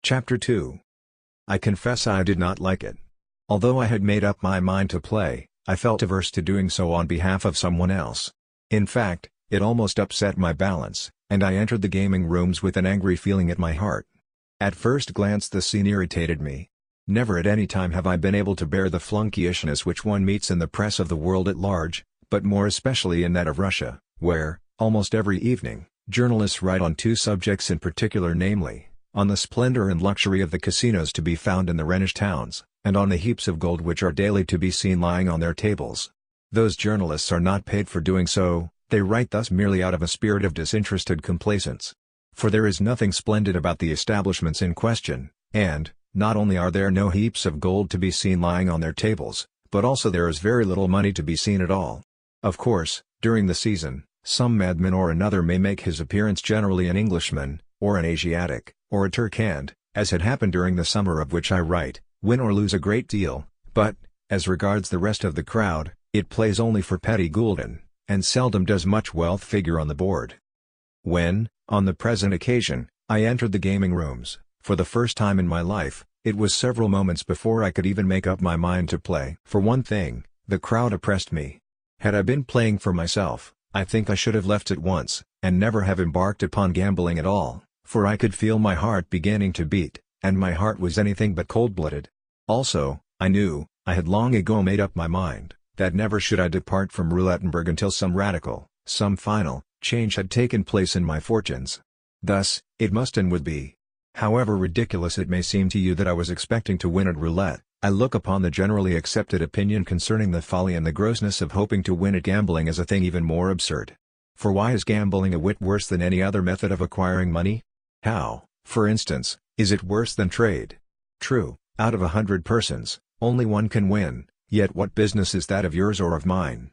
Chapter 2. I confess I did not like it. Although I had made up my mind to play, I felt averse to doing so on behalf of someone else. In fact, it almost upset my balance, and I entered the gaming rooms with an angry feeling at my heart. At first glance the scene irritated me. Never at any time have I been able to bear the flunkeyishness which one meets in the press of the world at large, but more especially in that of Russia, where, almost every evening, journalists write on two subjects in particular, namely, on the splendor and luxury of the casinos to be found in the Rhenish towns, and on the heaps of gold which are daily to be seen lying on their tables. Those journalists are not paid for doing so, they write thus merely out of a spirit of disinterested complaisance. For there is nothing splendid about the establishments in question, and, not only are there no heaps of gold to be seen lying on their tables, but also there is very little money to be seen at all. Of course, during the season, some madman or another may make his appearance, generally an Englishman, or an Asiatic, or a Turk, and, as had happened during the summer of which I write, win or lose a great deal, but, as regards the rest of the crowd, it plays only for petty gulden, and seldom does much wealth figure on the board. When, on the present occasion, I entered the gaming rooms, for the first time in my life, it was several moments before I could even make up my mind to play. For one thing, the crowd oppressed me. Had I been playing for myself, I think I should have left at once, and never have embarked upon gambling at all, for I could feel my heart beginning to beat, and my heart was anything but cold-blooded. Also, I knew, I had long ago made up my mind, that never should I depart from Roulettenberg until some radical, some final, change had taken place in my fortunes. Thus, it must and would be. However ridiculous it may seem to you that I was expecting to win at roulette, I look upon the generally accepted opinion concerning the folly and the grossness of hoping to win at gambling as a thing even more absurd. For why is gambling a whit worse than any other method of acquiring money? How, for instance, is it worse than trade? True, out of 100 persons, only one can win, yet what business is that of yours or of mine?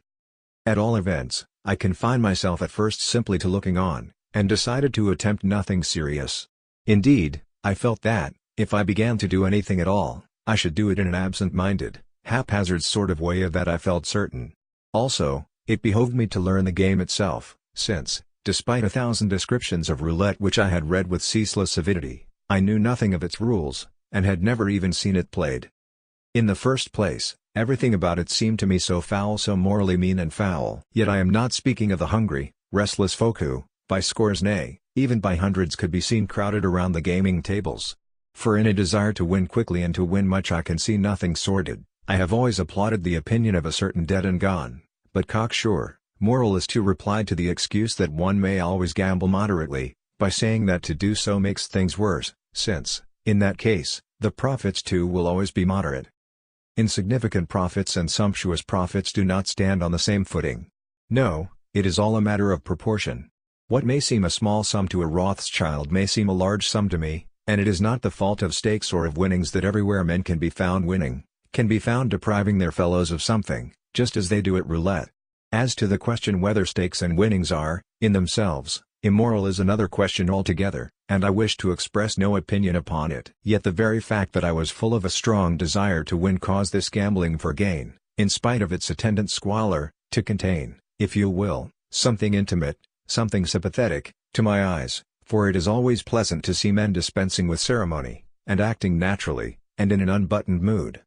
At all events, I confined myself at first simply to looking on, and decided to attempt nothing serious. Indeed, I felt that, if I began to do anything at all, I should do it in an absent-minded, haphazard sort of way. Of that I felt certain. Also, it behoved me to learn the game itself, since, despite 1,000 descriptions of roulette which I had read with ceaseless avidity, I knew nothing of its rules, and had never even seen it played. In the first place, everything about it seemed to me so foul, so morally mean and foul. Yet I am not speaking of the hungry, restless folk who, by scores, nay, even by hundreds, could be seen crowded around the gaming tables. For in a desire to win quickly and to win much I can see nothing sordid. I have always applauded the opinion of a certain dead and gone, but cocksure, moralist who replied to the excuse that one may always gamble moderately, by saying that to do so makes things worse, since, in that case, the profits too will always be moderate. Insignificant profits and sumptuous profits do not stand on the same footing. No, it is all a matter of proportion. What may seem a small sum to a Rothschild may seem a large sum to me, and it is not the fault of stakes or of winnings that everywhere men can be found winning, can be found depriving their fellows of something, just as they do at roulette. As to the question whether stakes and winnings are, in themselves, immoral is another question altogether, and I wish to express no opinion upon it. Yet the very fact that I was full of a strong desire to win caused this gambling for gain, in spite of its attendant squalor, to contain, if you will, something intimate, something sympathetic, to my eyes, for it is always pleasant to see men dispensing with ceremony, and acting naturally, and in an unbuttoned mood.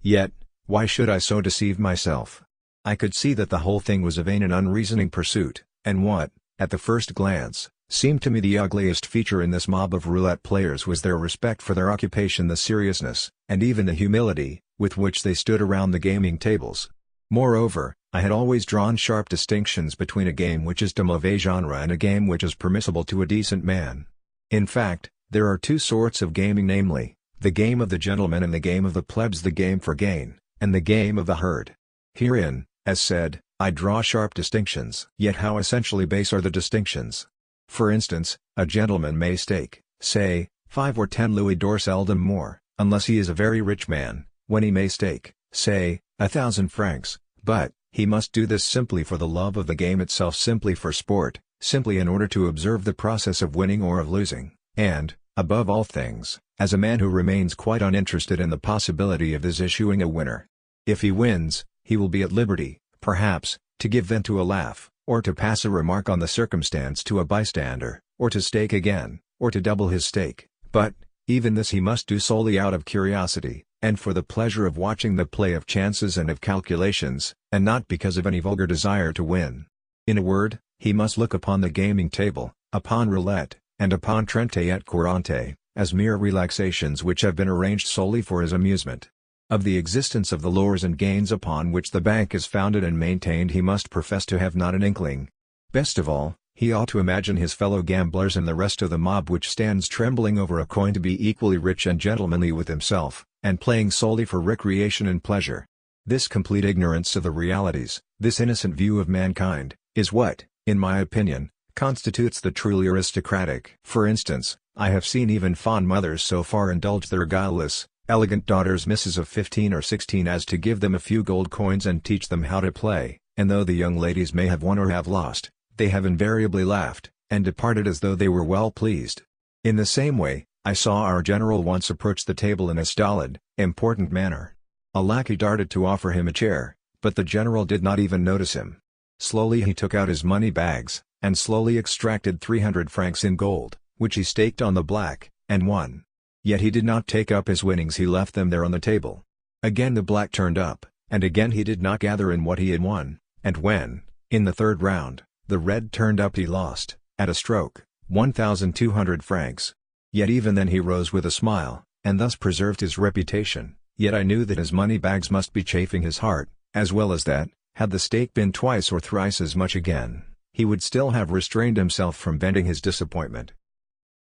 Yet, why should I so deceive myself? I could see that the whole thing was a vain and unreasoning pursuit, and what, at the first glance, seemed to me the ugliest feature in this mob of roulette players was their respect for their occupation, the seriousness, and even the humility, with which they stood around the gaming tables. Moreover, I had always drawn sharp distinctions between a game which is de mauvais genre and a game which is permissible to a decent man. In fact, there are two sorts of gaming, namely, the game of the gentleman and the game of the plebs, the game for gain, and the game of the herd. Herein, as said, I draw sharp distinctions. Yet how essentially base are the distinctions! For instance, a gentleman may stake, say, 5 or 10 louis d'or, seldom more, unless he is a very rich man, when he may stake, say, 1,000 francs, but, he must do this simply for the love of the game itself, simply for sport, simply in order to observe the process of winning or of losing, and, above all things, as a man who remains quite uninterested in the possibility of his issuing a winner. If he wins, he will be at liberty, perhaps, to give vent to a laugh, or to pass a remark on the circumstance to a bystander, or to stake again, or to double his stake, but, Even this he must do solely out of curiosity, and for the pleasure of watching the play of chances and of calculations, and not because of any vulgar desire to win. In a word, he must look upon the gaming table, upon roulette, and upon trente et quarante, as mere relaxations which have been arranged solely for his amusement. Of the existence of the lures and gains upon which the bank is founded and maintained he must profess to have not an inkling. Best of all, he ought to imagine his fellow gamblers and the rest of the mob which stands trembling over a coin to be equally rich and gentlemanly with himself, and playing solely for recreation and pleasure. This complete ignorance of the realities, this innocent view of mankind, is what, in my opinion, constitutes the truly aristocratic. For instance, I have seen even fond mothers so far indulge their guileless, elegant daughters misses of 15 or 16 as to give them a few gold coins and teach them how to play, and though the young ladies may have won or have lost, they have invariably laughed, and departed as though they were well pleased. In the same way, I saw our general once approach the table in a stolid, important manner. A lackey darted to offer him a chair, but the general did not even notice him. Slowly he took out his money bags, and slowly extracted 300 francs in gold, which he staked on the black, and won. Yet he did not take up his winnings, he left them there on the table. Again the black turned up, and again he did not gather in what he had won, and when, in the third round, the red turned up he lost, at a stroke, 1,200 francs. Yet even then he rose with a smile, and thus preserved his reputation, yet I knew that his money bags must be chafing his heart, as well as that, had the stake been twice or thrice as much again, he would still have restrained himself from venting his disappointment.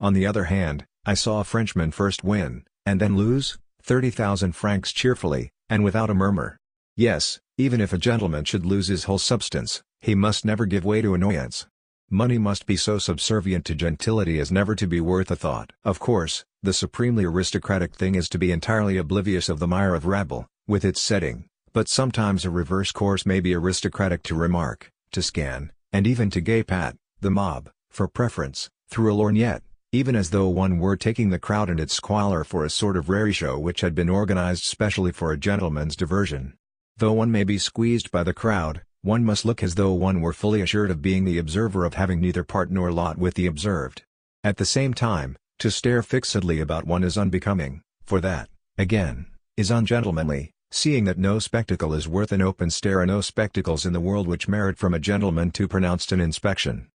On the other hand, I saw a Frenchman first win, and then lose, 30,000 francs cheerfully, and without a murmur. Yes, even if a gentleman should lose his whole substance, he must never give way to annoyance. Money must be so subservient to gentility as never to be worth a thought. Of course, the supremely aristocratic thing is to be entirely oblivious of the mire of rabble, with its setting, but sometimes a reverse course may be aristocratic to remark, to scan, and even to gape at, the mob, for preference, through a lorgnette, even as though one were taking the crowd and its squalor for a sort of raree show which had been organized specially for a gentleman's diversion. Though one may be squeezed by the crowd, one must look as though one were fully assured of being the observer, of having neither part nor lot with the observed. At the same time, to stare fixedly about one is unbecoming, for that, again, is ungentlemanly, seeing that no spectacle is worth an open stare and no spectacles in the world which merit from a gentleman too pronounced an inspection.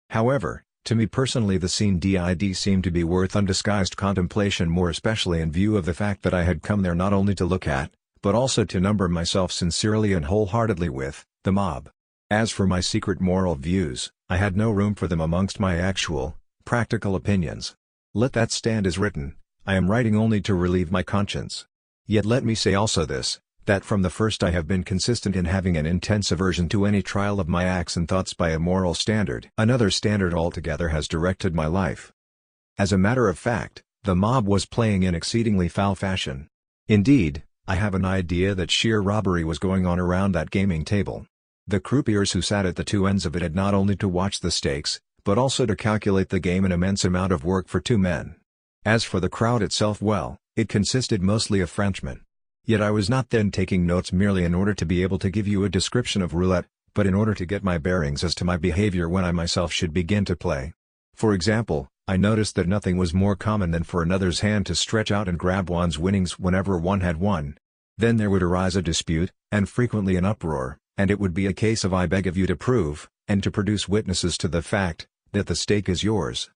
However, to me personally the scene did seem to be worth undisguised contemplation, more especially in view of the fact that I had come there not only to look at, but also to number myself sincerely and wholeheartedly with, the mob. As for my secret moral views, I had no room for them amongst my actual, practical opinions. Let that stand as written, I am writing only to relieve my conscience. Yet let me say also this, that from the first I have been consistent in having an intense aversion to any trial of my acts and thoughts by a moral standard. Another standard altogether has directed my life. As a matter of fact, the mob was playing in exceedingly foul fashion. Indeed, I have an idea that sheer robbery was going on around that gaming table. The croupiers who sat at the two ends of it had not only to watch the stakes, but also to calculate the game, an immense amount of work for two men. As for the crowd itself, well, it consisted mostly of Frenchmen. Yet I was not then taking notes merely in order to be able to give you a description of roulette, but in order to get my bearings as to my behavior when I myself should begin to play. For example, I noticed that nothing was more common than for another's hand to stretch out and grab one's winnings whenever one had won. Then there would arise a dispute, and frequently an uproar, and it would be a case of I beg of you to prove, and to produce witnesses to the fact, that the stake is yours.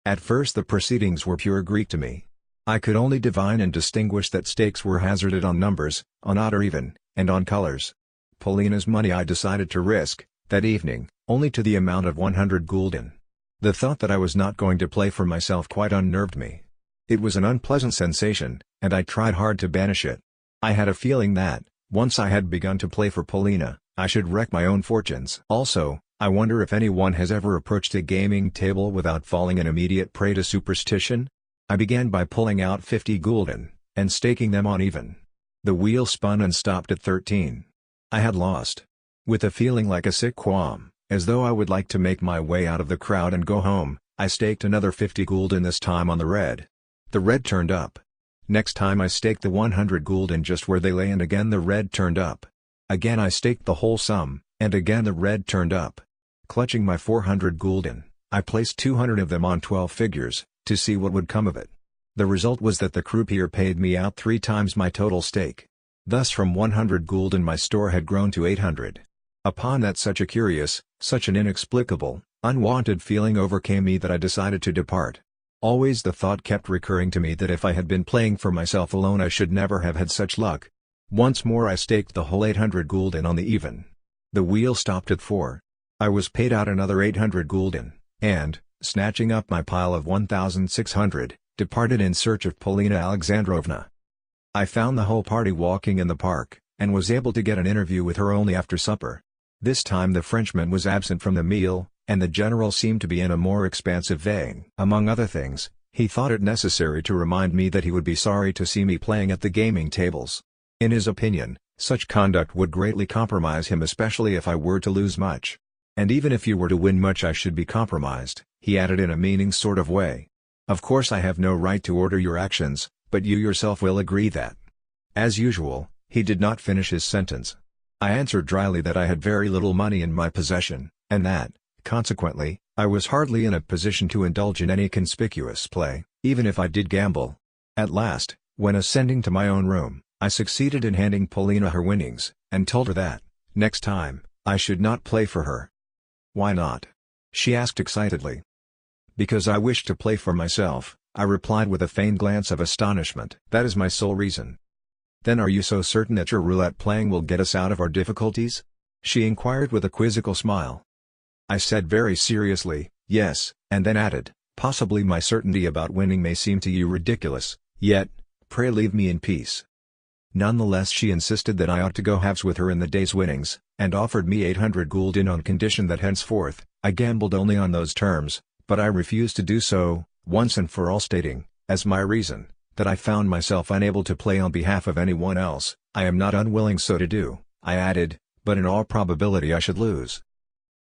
At first the proceedings were pure Greek to me. I could only divine and distinguish that stakes were hazarded on numbers, on odd or even, and on colors. Polina's money I decided to risk, that evening, only to the amount of 100 gulden. The thought that I was not going to play for myself quite unnerved me. It was an unpleasant sensation, and I tried hard to banish it. I had a feeling that, once I had begun to play for Polina, I should wreck my own fortunes. Also, I wonder if anyone has ever approached a gaming table without falling an immediate prey to superstition? I began by pulling out 50 gulden, and staking them on even. The wheel spun and stopped at 13. I had lost. With a feeling like a sick qualm, as though I would like to make my way out of the crowd and go home, I staked another 50 gulden, this time on the red. The red turned up. Next time I staked the 100 gulden just where they lay, and again the red turned up. Again I staked the whole sum, and again the red turned up. Clutching my 400 gulden, I placed 200 of them on 12 figures, to see what would come of it. The result was that the croupier paid me out 3 times my total stake. Thus from 100 gulden my store had grown to 800. Upon that such an inexplicable, unwanted feeling overcame me that I decided to depart. Always the thought kept recurring to me that if I had been playing for myself alone I should never have had such luck. Once more I staked the whole 800 gulden on the even. The wheel stopped at 4. I was paid out another 800 gulden, and, snatching up my pile of 1,600, departed in search of Polina Alexandrovna. I found the whole party walking in the park, and was able to get an interview with her only after supper. This time the Frenchman was absent from the meal, and the general seemed to be in a more expansive vein. Among other things, he thought it necessary to remind me that he would be sorry to see me playing at the gaming tables. In his opinion, such conduct would greatly compromise him, especially if I were to lose much. And even if you were to win much I should be compromised, he added in a meaning sort of way. Of course I have no right to order your actions, but you yourself will agree that. As usual, he did not finish his sentence. I answered dryly that I had very little money in my possession, and that, consequently, I was hardly in a position to indulge in any conspicuous play, even if I did gamble. At last, when ascending to my own room, I succeeded in handing Polina her winnings, and told her that, next time, I should not play for her. "Why not?" she asked excitedly. "Because I wish to play for myself," I replied with a feigned glance of astonishment. "That is my sole reason." "Then are you so certain that your roulette playing will get us out of our difficulties?" she inquired with a quizzical smile. I said very seriously, "Yes," and then added, "Possibly my certainty about winning may seem to you ridiculous, yet, pray leave me in peace." Nonetheless she insisted that I ought to go halves with her in the day's winnings, and offered me 800 gulden on condition that henceforth, I gambled only on those terms, but I refused to do so, once and for all stating, as my reason, that I found myself unable to play on behalf of anyone else. "I am not unwilling so to do," I added, "but in all probability I should lose."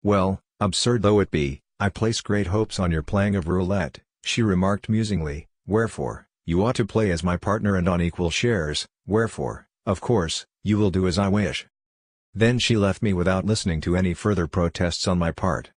"Well, absurd though it be, I place great hopes on your playing of roulette," she remarked musingly, "wherefore, you ought to play as my partner and on equal shares, wherefore, of course, you will do as I wish." Then she left me without listening to any further protests on my part.